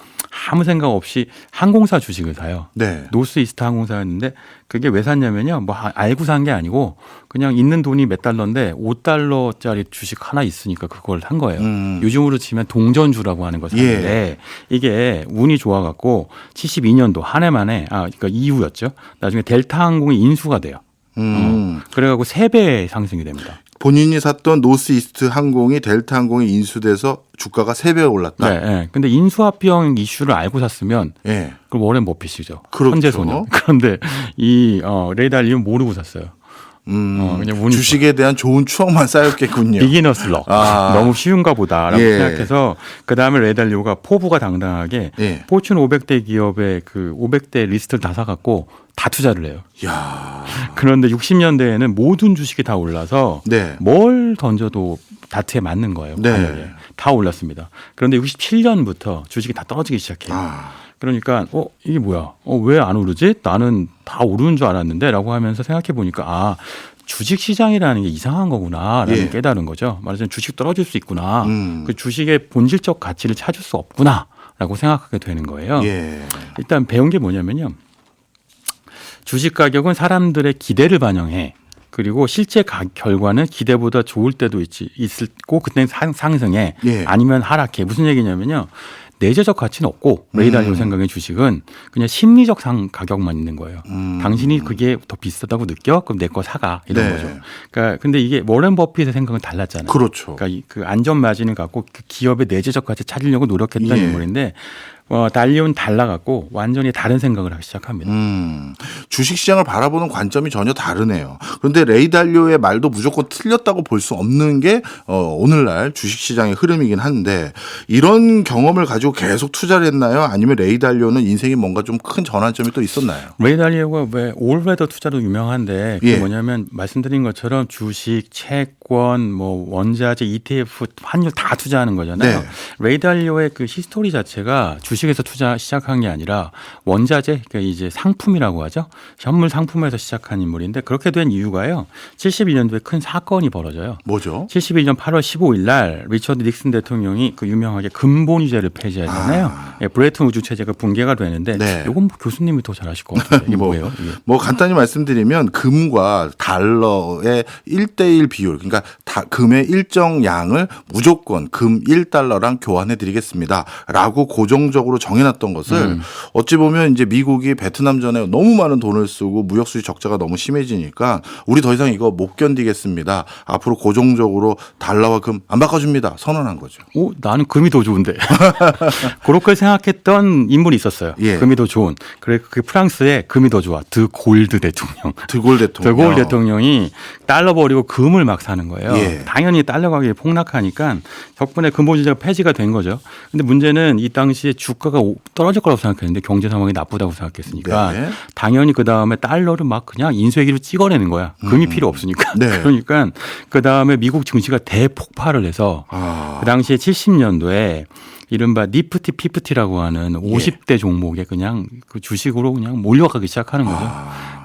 아무 생각 없이 항공사 주식을 사요. 네. 노스 이스트 항공사였는데 그게 왜 샀냐면요. 뭐 알고 산 게 아니고 그냥 있는 돈이 몇 달러인데 5달러짜리 주식 하나 있으니까 그걸 산 거예요. 요즘으로 치면 동전주라고 하는 걸 샀는데 이게 운이 좋아갖고 72년도 한 해 만에 그러니까 이후였죠. 나중에 델타 항공이 인수가 돼요. 그래갖고 3배 상승이 됩니다. 본인이 샀던 노스 이스트 항공이 델타 항공이 인수돼서 주가가 3배 올랐다. 네, 네. 근데 인수합병 이슈를 알고 샀으면 예. 그 워렌 버핏이죠. 그렇죠. 천재 소년. 그런데 이 레이 달리오는 모르고 샀어요. 그냥 운이 주식에 대한 좋은 추억만 쌓였겠군요. 비기너스 럭. 너무 쉬운가 보다라고 예. 생각해서 그다음에 레이 달리오가 포부가 당당하게 예. 포춘 500대 기업의 그 500대 리스트를 다 사갖고 다 투자를 해요. 야. 그런데 60년대에는 모든 주식이 다 올라서 네. 뭘 던져도 다트에 맞는 거예요. 네. 가격에. 다 올랐습니다. 그런데 67년부터 주식이 다 떨어지기 시작해요. 그러니까 이게 뭐야? 왜 안 오르지? 나는 다 오르는 줄 알았는데라고 하면서 생각해 보니까 주식 시장이라는 게 이상한 거구나라는 예. 깨달은 거죠. 말하자면 주식 떨어질 수 있구나. 그 주식의 본질적 가치를 찾을 수 없구나라고 생각하게 되는 거예요. 예. 일단 배운 게 뭐냐면요. 주식 가격은 사람들의 기대를 반영해. 그리고 실제 결과는 기대보다 좋을 때도 있고 그때는 상승해. 예. 아니면 하락해. 무슨 얘기냐면요. 내재적 가치는 없고 레이 달리오 생각의 주식은 그냥 심리적 가격만 있는 거예요. 당신이 그게 더 비싸다고 느껴? 그럼 내 거 사가 이런 네. 거죠. 그러니까 근데 이게 워렌 버핏의 생각은 달랐잖아요. 그렇죠. 그러니까 그 안전 마진을 갖고 그 기업의 내재적 가치 찾으려고 노력했던 예. 인물인데 달리오는 달라갖고 완전히 다른 생각을 하기 시작합니다. 주식시장을 바라보는 관점이 전혀 다르네요. 그런데 레이 달리오의 말도 무조건 틀렸다고 볼 수 없는 게 오늘날 주식시장의 흐름이긴 한데 이런 경험을 가지고 계속 투자를 했나요? 아니면 레이 달리오는 인생이 뭔가 좀 큰 전환점이 또 있었나요? 레이 달리오가 왜 올웨더 투자로 유명한데 그게 예. 뭐냐면 말씀드린 것처럼 주식, 채권, 뭐 원자재, ETF, 환율 다 투자하는 거잖아요. 네. 레이 달리오의 그 히스토리 자체가 주식에서 투자 시작한 게 아니라 원자재, 그러니까 이제 상품이라고 하죠. 현물 상품에서 시작한 인물인데 그렇게 된 이유가요. 72년도에 큰 사건이 벌어져요. 뭐죠? 71년 8월 15일 날 리처드 닉슨 대통령이 그 유명하게 금본위제를 폐지하잖아요. 예, 브레튼 우주 체제가 붕괴가 되는데 네. 이건 뭐 교수님이 더 잘하실 것 같아요. 이게 뭐예요? 이게. 뭐 간단히 말씀드리면 금과 달러의 1대1 비율, 그러니까 금의 일정 양을 무조건 금 1달러랑 교환해 드리겠습니다. 라고 고정적으로 정해놨던 것을 어찌 보면 이제 미국이 베트남전에 너무 많은 돈을 돈을 쓰고 무역 수지 적자가 너무 심해지니까 우리 더 이상 이거 못 견디겠습니다. 앞으로 고정적으로 달러와 금 안 바꿔줍니다. 선언한 거죠. 오, 나는 금이 더 좋은데. 그렇게 생각했던 인물이 있었어요. 예. 금이 더 좋은. 그래 그 프랑스의 금이 더 좋아. 드 골드 대통령. 드골 대통령. 드골 대통령이 달러 버리고 금을 막 사는 거예요. 예. 당연히 달러 가격이 폭락하니까 덕분에 근본주의가 폐지가 된 거죠. 근데 문제는 이 당시에 주가가 떨어질 거라고 생각했는데 경제 상황이 나쁘다고 생각했으니까 네. 당연히 그 다음에 달러를 막 그냥 인쇄기로 찍어내는 거야. 금이 필요 없으니까. 네. 그러니까 그 다음에 미국 증시가 대폭발을 해서 그 당시에 70년도에 이른바 니프티 피프티라고 하는 50대 종목에 그냥 그 주식으로 그냥 몰려가기 시작하는 거죠.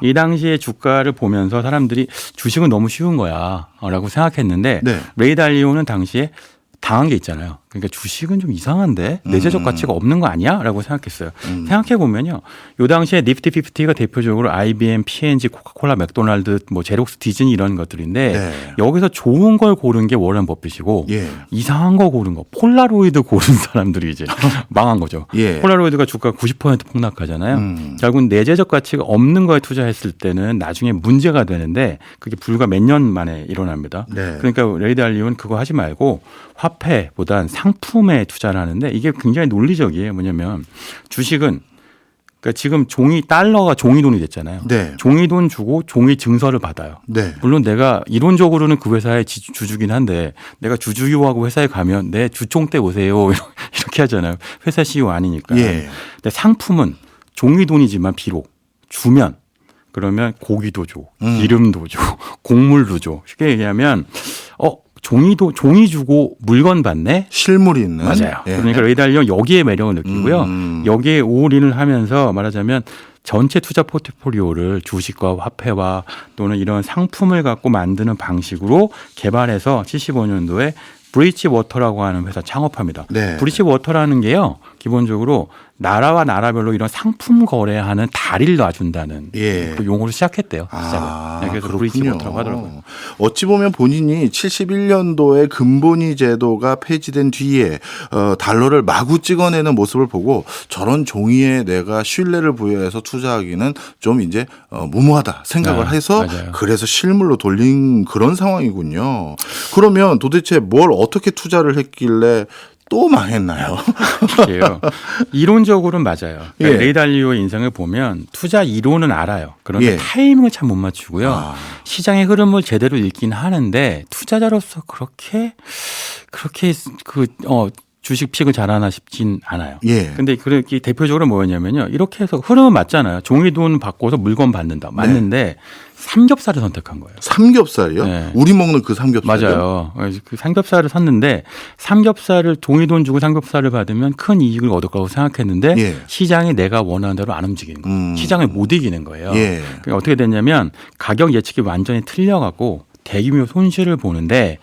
이 당시에 주가를 보면서 사람들이 주식은 너무 쉬운 거야라고 생각했는데 네. 레이 달리오는 당시에 당한 게 있잖아요. 그러니까 주식은 좀 이상한데 내재적 가치가 없는 거 아니야? 라고 생각했어요. 생각해 보면요. 요 당시에 니프티 피프티가 대표적으로 IBM, P&G, 코카콜라, 맥도날드, 뭐 제록스, 디즈니 이런 것들인데 네. 여기서 좋은 걸 고른 게 워런 버핏이고 예. 이상한 거 고른 거 폴라로이드 고른 사람들이 이제 망한 거죠. 예. 폴라로이드가 주가가 90% 폭락하잖아요. 결국은 내재적 가치가 없는 거에 투자했을 때는 나중에 문제가 되는데 그게 불과 몇 년 만에 일어납니다. 네. 그러니까 레이 달리오는 그거 하지 말고 화폐보단 상품에 투자를 하는데 이게 굉장히 논리적이에요. 뭐냐면 주식은 그러니까 지금 달러가 종이돈이 됐잖아요. 네. 종이돈 주고 종이 증서를 받아요. 네. 물론 내가 이론적으로는 그 회사의 주주긴 한데 내가 주주유하고 회사에 가면 내 주총대 오세요 이렇게 하잖아요. 회사 CEO 아니니까. 예. 근데 상품은 종이돈이지만 비록 주면 그러면 고기도 줘, 기름도 줘, 곡물도 줘. 쉽게 얘기하면 종이 주고 물건 받네? 실물이 있는. 맞아요. 예. 그러니까 레이 달리오 여기에 매력을 느끼고요. 여기에 올인을 하면서 말하자면 전체 투자 포트폴리오를 주식과 화폐와 또는 이런 상품을 갖고 만드는 방식으로 개발해서 75년도에 브리치 워터라고 하는 회사 창업합니다. 네. 브리치 워터라는 게요. 기본적으로 나라와 나라별로 이런 상품 거래하는 다리를 놔준다는 예. 그 용어로 시작했대요. 시작을. 네, 그래서 브리치 그렇군요. 워터라고 하더라고요. 어찌 보면 본인이 71년도에 금본위 제도가 폐지된 뒤에 달러를 마구 찍어내는 모습을 보고 저런 종이에 내가 신뢰를 부여해서 투자하기는 좀 이제 무모하다 생각을 네, 해서 맞아요. 그래서 실물로 돌린 그런 상황이군요. 그러면 도대체 뭘 어떻게 투자를 했길래 또 망했나요? 이게요. 이론적으로는 맞아요. 그러니까 예. 레이 달리오의 인생을 보면 투자 이론은 알아요. 그런데 예. 타이밍을 참 못 맞추고요. 시장의 흐름을 제대로 읽긴 하는데 투자자로서 그렇게 주식 픽을 잘하나 싶진 않아요. 예. 근데 그렇게 대표적으로 뭐였냐면요. 이렇게 해서 흐름은 맞잖아요. 종이돈 바꿔서 물건 받는다. 맞는데 삼겹살을 선택한 거예요. 삼겹살이요? 네. 우리 먹는 그 삼겹살이요? 맞아요. 그 삼겹살을 샀는데 삼겹살을 종이돈 주고 삼겹살을 받으면 큰 이익을 얻을 거라고 생각했는데 예. 시장이 내가 원하는 대로 안 움직이는 거예요. 시장을 못 이기는 거예요. 예. 그러니까 어떻게 됐냐면 가격 예측이 완전히 틀려갖고 대규모 손실을 보는데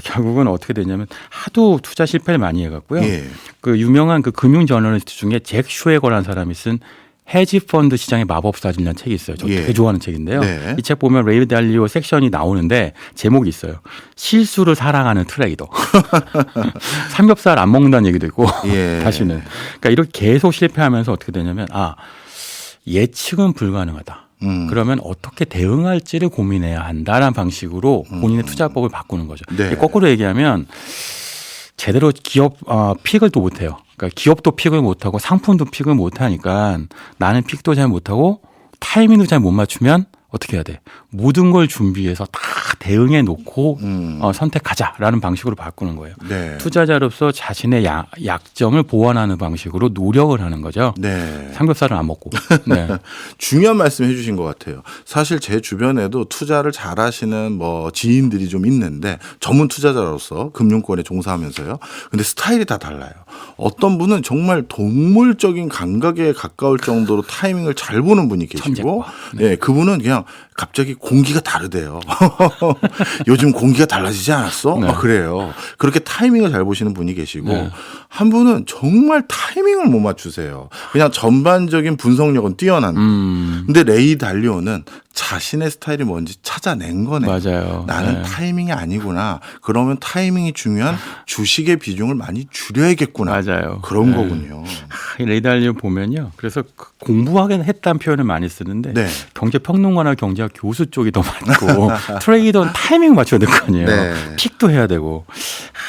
결국은 어떻게 됐냐면 하도 투자 실패를 많이 해갖고요. 예. 그 유명한 그 금융 저널리스트 중에 잭 슈에거라는 사람이 쓴 헤지 펀드 시장의 마법사진이라는 책이 있어요. 저 예. 되게 좋아하는 책인데요. 네. 이 책 보면 레이 달리오 섹션이 나오는데 제목이 있어요. 실수를 사랑하는 트레이더. 삼겹살 안 먹는다는 얘기도 있고 예. 다시는. 그러니까 이렇게 계속 실패하면서 어떻게 되냐면 예측은 불가능하다. 그러면 어떻게 대응할지를 고민해야 한다라는 방식으로 본인의 투자법을 바꾸는 거죠. 네. 거꾸로 얘기하면 제대로 기업 픽을 또 못해요. 그러니까 기업도 픽을 못하고 상품도 픽을 못하니까 나는 픽도 잘 못하고 타이밍도 잘 못 맞추면 어떻게 해야 돼? 모든 걸 준비해서 다 대응해 놓고 선택하자라는 방식으로 바꾸는 거예요. 네. 투자자로서 자신의 약점을 보완하는 방식으로 노력을 하는 거죠. 네. 삼겹살은 안 먹고. 네. 중요한 말씀 해주신 것 같아요. 사실 제 주변에도 투자를 잘하시는 지인들이 좀 있는데 전문 투자자로서 금융권에 종사하면서요. 근데 스타일이 다 달라요. 어떤 분은 정말 동물적인 감각에 가까울 정도로 타이밍을 잘 보는 분이 계시고, 천재과. 네, 그분은 그냥 갑자기 공기가 다르대요. 요즘 공기가 달라지지 않았어? 네. 막 그래요. 그렇게 타이밍을 잘 보시는 분이 계시고, 네. 한 분은 정말 타이밍을 못 맞추세요. 그냥 전반적인 분석력은 뛰어난. 근데 레이 달리오는 자신의 스타일이 뭔지 찾아낸 거네. 맞아요. 나는 네. 타이밍이 아니구나. 그러면 타이밍이 중요한 주식의 비중을 많이 줄여야겠구나. 맞아요. 그런 네. 거군요. 이 레이 달리오 보면요. 그래서 공부하긴 했다는 표현을 많이 쓰는데 네. 경제평론가나 경제학 교수 쪽이 더 많고 트레이더는 타이밍 맞춰야 될 거 아니에요. 네. 픽도 해야 되고.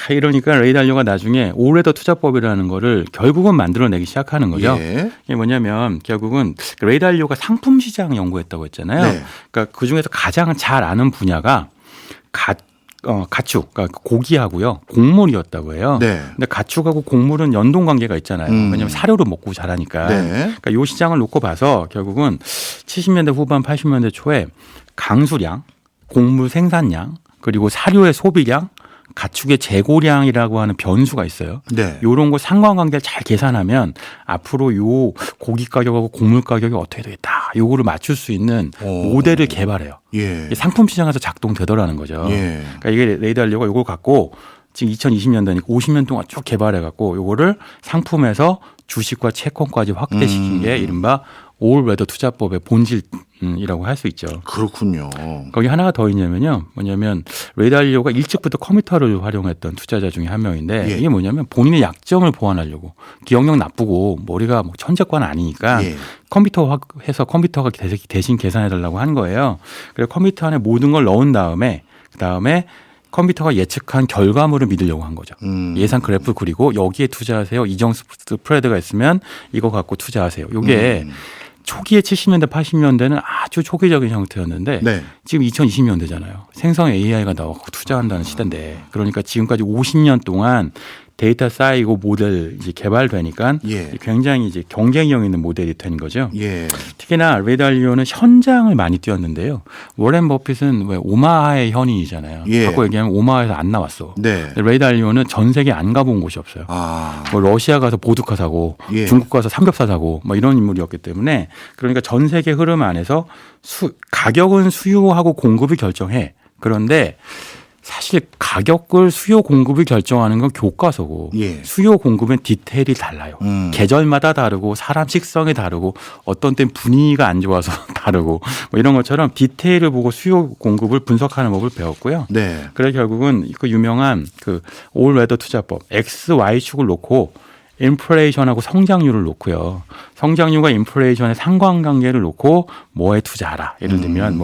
이러니까 레이 달리오가 나중에 올웨더 투자법이라는 거를 결국은 만들어내기 시작하는 거죠. 예. 이게 뭐냐면 결국은 레이 달리오가 상품 시장 연구했다고 했잖아요. 네. 그러니까 그 중에서 가장 잘 아는 분야가 가축, 그러니까 고기하고요, 곡물이었다고 해요. 네. 근데 가축하고 곡물은 연동 관계가 있잖아요. 음. 왜냐하면 사료를 먹고 자라니까. 네. 그러니까 이 시장을 놓고 봐서 결국은 70년대 후반, 80년대 초에 강수량, 곡물 생산량, 그리고 사료의 소비량, 가축의 재고량이라고 하는 변수가 있어요. 네. 이런 거 상관관계를 잘 계산하면 앞으로 요 고기 가격하고 곡물 가격이 어떻게 되겠다. 요거를 맞출 수 있는 오. 모델을 개발해요. 예. 이게 상품 시장에서 작동되더라는 거죠. 예. 그러니까 이게 레이 달리오가 요걸 갖고 지금 2020년대니까 50년 동안 쭉 개발해 갖고 요거를 상품에서 주식과 채권까지 확대시킨 게 이른바 올웨더 투자법의 본질이라고 할 수 있죠. 그렇군요. 거기 하나가 더 있냐면요. 뭐냐면 레이 달리오가 일찍부터 컴퓨터를 활용했던 투자자 중에 한 명인데 예. 이게 뭐냐면 본인의 약점을 보완하려고 기억력 나쁘고 머리가 뭐 천재과는 아니니까 예. 컴퓨터 해서 컴퓨터가 대신 계산해 달라고 한 거예요. 그래서 컴퓨터 안에 모든 걸 넣은 다음에 그다음에 컴퓨터가 예측한 결과물을 믿으려고 한 거죠. 예상 그래프 그리고 여기에 투자하세요. 이정 스프레드가 있으면 이거 갖고 투자하세요. 이게 초기에 70년대 80년대는 아주 초기적인 형태였는데 네. 지금 2020년대잖아요. 생성 AI가 나와서 투자한다는 시대인데 그러니까 지금까지 50년 동안 데이터 쌓이고 모델 이제 개발되니까 예. 굉장히 이제 경쟁력 있는 모델이 된 거죠. 예. 특히나 레이 달리오는 현장을 많이 뛰었는데요. 워렌 버핏은 왜 오마하의 현인이잖아요. 예. 갖고 얘기하면 오마하에서 안 나왔어. 네. 레이 달리오는 전 세계 안 가본 곳이 없어요. 아. 뭐 러시아 가서 보드카 사고 예. 중국 가서 삼겹살 사고 뭐 이런 인물이었기 때문에 그러니까 전 세계 흐름 안에서 가격은 수요하고 공급이 결정해. 그런데 사실 가격을 수요 공급이 결정하는 건 교과서고 예. 수요 공급은 디테일이 달라요. 계절마다 다르고 사람 식성이 다르고 어떤 땐 분위기가 안 좋아서 다르고 뭐 이런 것처럼 디테일을 보고 수요 공급을 분석하는 법을 배웠고요. 네. 그래 결국은 그 유명한 그 올웨더 투자법 X, Y축을 놓고 인플레이션하고 성장률을 놓고요. 성장률과 인플레이션의 상관관계를 놓고 뭐에 투자하라. 예를 들면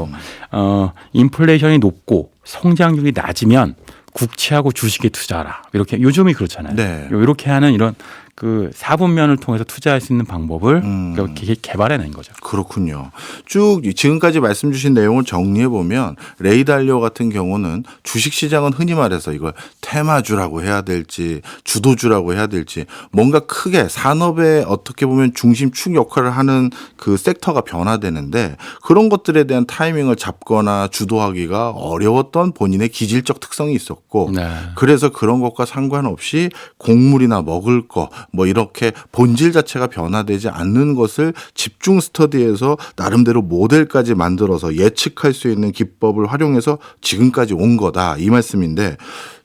인플레이션이 높고 성장률이 낮으면 국채하고 주식에 투자하라. 이렇게 요즘이 그렇잖아요. 네. 이렇게 하는 이런 그 사분면을 통해서 투자할 수 있는 방법을 이렇게 개발해낸 거죠. 그렇군요. 쭉 지금까지 말씀 주신 내용을 정리해 보면 레이 달리오 같은 경우는 주식시장은 흔히 말해서 이걸 테마주라고 해야 될지 주도주라고 해야 될지 뭔가 크게 산업에 어떻게 보면 중심축 역할을 하는 그 섹터가 변화되는데 그런 것들에 대한 타이밍을 잡거나 주도하기가 어려웠던 본인의 기질적 특성이 있었고 네. 그래서 그런 것과 상관없이 곡물이나 먹을 거 뭐 이렇게 본질 자체가 변화되지 않는 것을 집중 스터디해서 나름대로 모델까지 만들어서 예측할 수 있는 기법을 활용해서 지금까지 온 거다 이 말씀인데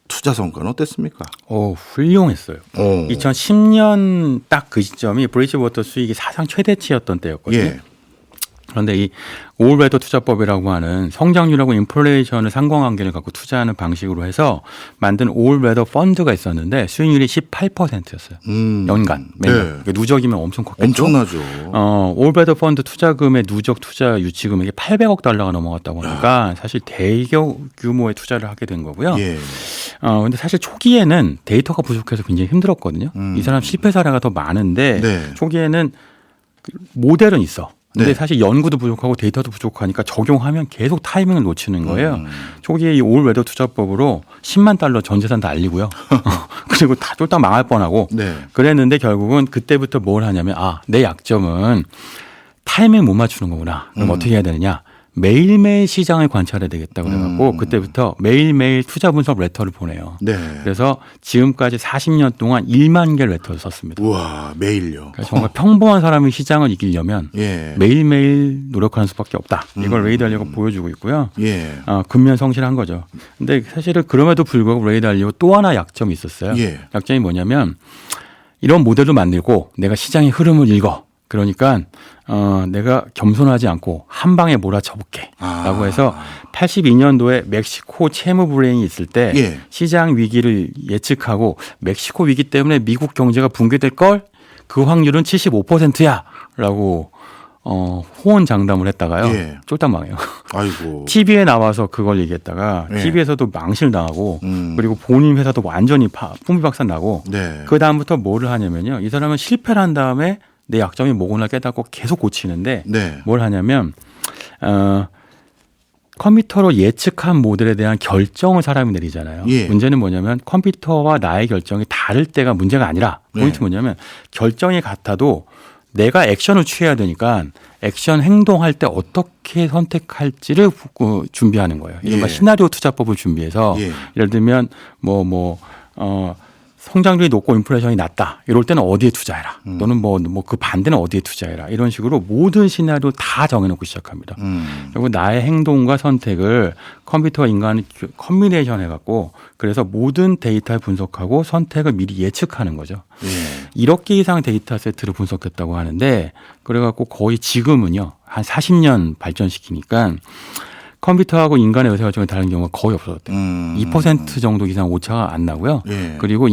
투자 성과는 어땠습니까? 훌륭했어요. 2010년 딱 그 시점이 브리지워터 수익이 사상 최대치였던 때였거든요. 예. 그런데 이 올웨더 투자법이라고 하는 성장률하고 인플레이션을 상관관계를 갖고 투자하는 방식으로 해서 만든 올웨더 펀드가 있었는데 수익률이 18%였어요. 연간 매년. 네. 그러니까 누적이면 엄청 컸겠죠. 엄청나죠. 올웨더 펀드 투자금의 누적 투자 유치 금액이 800억 달러가 넘어갔다고 하니까 사실 대규모의 투자를 하게 된 거고요. 예. 근데 사실 초기에는 데이터가 부족해서 굉장히 힘들었거든요. 이 사람 실패 사례가 더 많은데 네. 초기에는 모델은 있어. 근데 네. 사실 연구도 부족하고 데이터도 부족하니까 적용하면 계속 타이밍을 놓치는 거예요. 초기에 이 올웨더 투자법으로 10만 달러 전 재산 다 알리고요. 그리고 다 쫄딱 망할 뻔하고 네. 그랬는데 결국은 그때부터 뭘 하냐면 내 약점은 타이밍 못 맞추는 거구나. 그럼 어떻게 해야 되느냐. 매일매일 시장을 관찰해야 되겠다고 해갖고 그때부터 매일매일 투자 분석 레터를 보내요. 네. 그래서 지금까지 40년 동안 1만 개의 레터를 썼습니다. 우와 매일요. 그러니까 정말 평범한 사람이 시장을 이기려면 예. 매일매일 노력하는 수밖에 없다. 이걸 레이 달리오가 보여주고 있고요. 예. 근면성실한 거죠. 근데 사실은 그럼에도 불구하고 레이 달리오 또 하나 약점이 있었어요. 예. 약점이 뭐냐면 이런 모델을 만들고 내가 시장의 흐름을 읽어. 그러니까 내가 겸손하지 않고 한 방에 몰아쳐볼게 라고 해서 82년도에 멕시코 채무 불이행이 있을 때 예. 시장 위기를 예측하고 멕시코 위기 때문에 미국 경제가 붕괴될 걸 그 확률은 75%야 라고 호언장담을 했다가요. 예. 쫄딱 망해요. 아이고. TV에 나와서 그걸 얘기했다가 예. TV에서도 망실 당하고 그리고 그리고 본인 회사도 완전히 풍비박산 나고 네. 그 다음부터 뭐를 하냐면요. 이 사람은 실패를 한 다음에 내 약점이 뭐구나 깨닫고 계속 고치는데 네. 뭘 하냐면 컴퓨터로 예측한 모델에 대한 결정을 사람이 내리잖아요. 예. 문제는 뭐냐면 컴퓨터와 나의 결정이 다를 때가 문제가 아니라 포인트 네. 뭐냐면 결정이 같아도 내가 액션을 취해야 되니까 액션 행동할 때 어떻게 선택할지를 준비하는 거예요. 이른바 예. 시나리오 투자법을 준비해서 예. 예를 들면 성장률이 높고 인플레이션이 낮다. 이럴 때는 어디에 투자해라. 또는 그 반대는 어디에 투자해라. 이런 식으로 모든 시나리오 다 정해놓고 시작합니다. 그리고 나의 행동과 선택을 컴퓨터와 인간이 컨비네이션 해갖고 그래서 모든 데이터를 분석하고 선택을 미리 예측하는 거죠. 예. 1억 개 이상 데이터 세트를 분석했다고 하는데 그래갖고 거의 지금은요. 한 40년 발전시키니까 컴퓨터하고 인간의 의사결정이 다른 경우가 거의 없어졌대요. 2% 정도 이상 오차가 안 나고요. 예. 그리고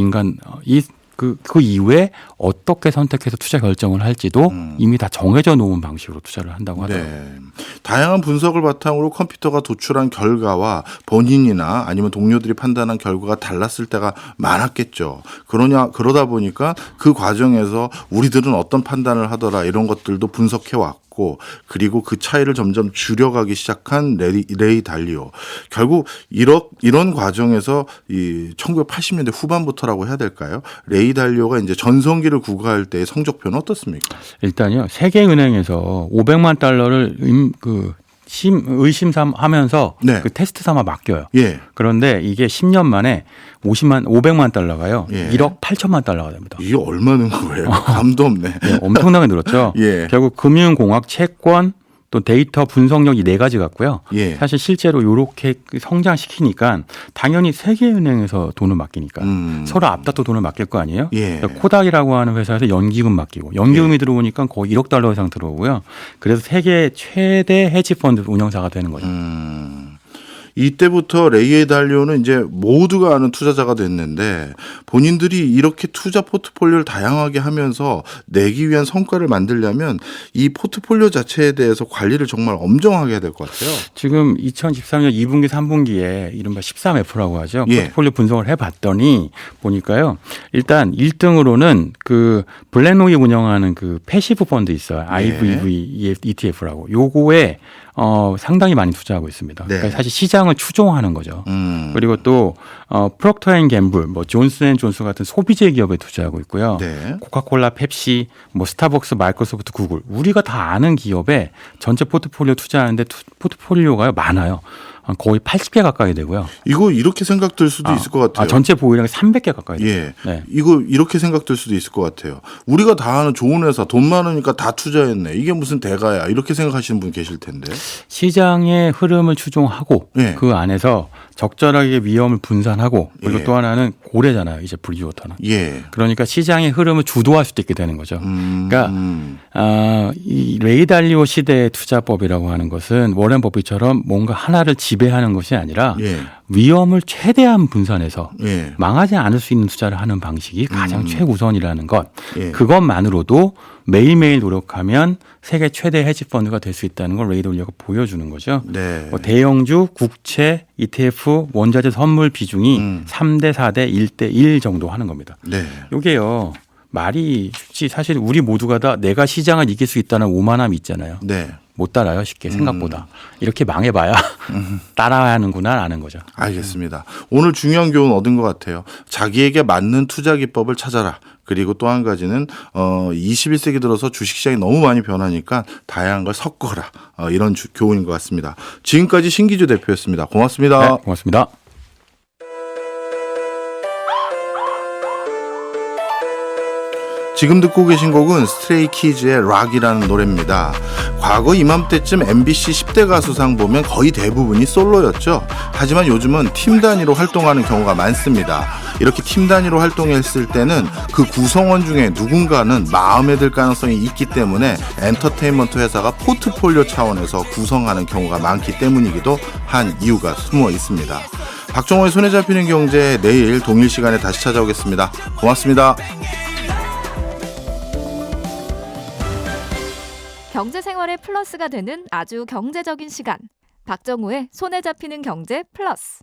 그 이후에 어떻게 선택해서 투자 결정을 할지도 이미 다 정해져 놓은 방식으로 투자를 한다고 하더라고요. 네. 다양한 분석을 바탕으로 컴퓨터가 도출한 결과와 본인이나 아니면 동료들이 판단한 결과가 달랐을 때가 많았겠죠. 그러다 보니까 그 과정에서 우리들은 어떤 판단을 하더라 이런 것들도 분석해 왔고 그리고 그 차이를 점점 줄여가기 시작한 레이 달리오. 결국 이런 과정에서 이 1980년대 후반부터라고 해야 될까요? 레이 달리오가 이제 전성기를 구가할 때의 성적표는 어떻습니까? 일단요. 세계은행에서 500만 달러를 의심하면서 네. 그 테스트 삼아 맡겨요. 예. 그런데 이게 10년 만에 500만 달러가요. 예. 1억 8천만 달러가 됩니다. 이게 얼마는 거예요? 감도 없네. 네, 엄청나게 늘었죠. 예. 결국 금융공학, 채권, 또 데이터 분석력 이 네 가지 같고요. 예. 사실 실제로 이렇게 성장시키니까 당연히 세계은행에서 돈을 맡기니까 서로 앞다퉈 돈을 맡길 거 아니에요. 예. 그러니까 코닥이라고 하는 회사에서 연기금 맡기고 연기금이 들어오니까 거의 1억 달러 이상 들어오고요. 그래서 세계 최대 헤지펀드 운영사가 되는 거죠. 이때부터 레이 달리오는 이제 모두가 아는 투자자가 됐는데 본인들이 이렇게 투자 포트폴리오를 다양하게 하면서 내기 위한 성과를 만들려면 이 포트폴리오 자체에 대해서 관리를 정말 엄정하게 해야 될 것 같아요. 지금 2013년 2분기, 3분기에 이른바 13F라고 하죠. 예. 포트폴리오 분석을 해봤더니 보니까요. 일단 1등으로는 그 블랙록이 운영하는 그 패시브 펀드 있어요. IVV ETF라고. 요거에 상당히 많이 투자하고 있습니다. 네. 그러니까 사실 시장을 추종하는 거죠. 그리고 또 프록터 앤 갬블, 존슨앤존슨 같은 소비재 기업에 투자하고 있고요. 네. 코카콜라, 펩시, 스타벅스, 마이크로소프트, 구글 우리가 다 아는 기업에 전체 포트폴리오 투자하는데 포트폴리오가 많아요. 거의 80개 가까이 되고요. 이거 이렇게 생각될 수도 있을 것 같아요. 전체 보유량이 300개 가까이 돼요. 예. 네. 이거 이렇게 생각될 수도 있을 것 같아요. 우리가 다 아는 좋은 회사 돈 많으니까 다 투자했네. 이게 무슨 대가야. 이렇게 생각하시는 분 계실 텐데. 시장의 흐름을 추종하고 예. 그 안에서 적절하게 위험을 분산하고 그리고 예. 또 하나는 고래잖아요. 이제 브리지워터는. 예. 그러니까 시장의 흐름을 주도할 수도 있게 되는 거죠. 그러니까 이 레이 달리오 시대의 투자법이라고 하는 것은 워렌 버핏처럼 뭔가 하나를 지배하는 것이 아니라 예. 위험을 최대한 분산해서 예. 망하지 않을 수 있는 투자를 하는 방식이 가장 최우선이라는 것. 예. 그것만으로도 매일매일 노력하면 세계 최대 헤지펀드가 될 수 있다는 걸 레이 달리오가 보여주는 거죠. 네. 대형주, 국채, ETF, 원자재 선물 비중이 3대 4대 1대 1 정도 하는 겁니다. 네. 이게요. 말이 쉽지 사실 우리 모두가 다 내가 시장을 이길 수 있다는 오만함이 있잖아요. 네. 못 따라요 쉽게 생각보다. 이렇게 망해봐야 따라하는구나 아는 거죠. 알겠습니다. 오늘 중요한 교훈 얻은 것 같아요. 자기에게 맞는 투자 기법을 찾아라. 그리고 또 한 가지는 21세기 들어서 주식시장이 너무 많이 변하니까 다양한 걸 섞어라. 이런 교훈인 것 같습니다. 지금까지 신기주 대표였습니다. 고맙습니다. 네, 고맙습니다. 지금 듣고 계신 곡은 스트레이키즈의 락이라는 노래입니다. 과거 이맘때쯤 MBC 10대 가수상 보면 거의 대부분이 솔로였죠. 하지만 요즘은 팀 단위로 활동하는 경우가 많습니다. 이렇게 팀 단위로 활동했을 때는 그 구성원 중에 누군가는 마음에 들 가능성이 있기 때문에 엔터테인먼트 회사가 포트폴리오 차원에서 구성하는 경우가 많기 때문이기도 한 이유가 숨어 있습니다. 박정호의 손에 잡히는 경제, 내일 동일 시간에 다시 찾아오겠습니다. 고맙습니다. 경제생활의 플러스가 되는 아주 경제적인 시간. 박정호의 손에 잡히는 경제 플러스.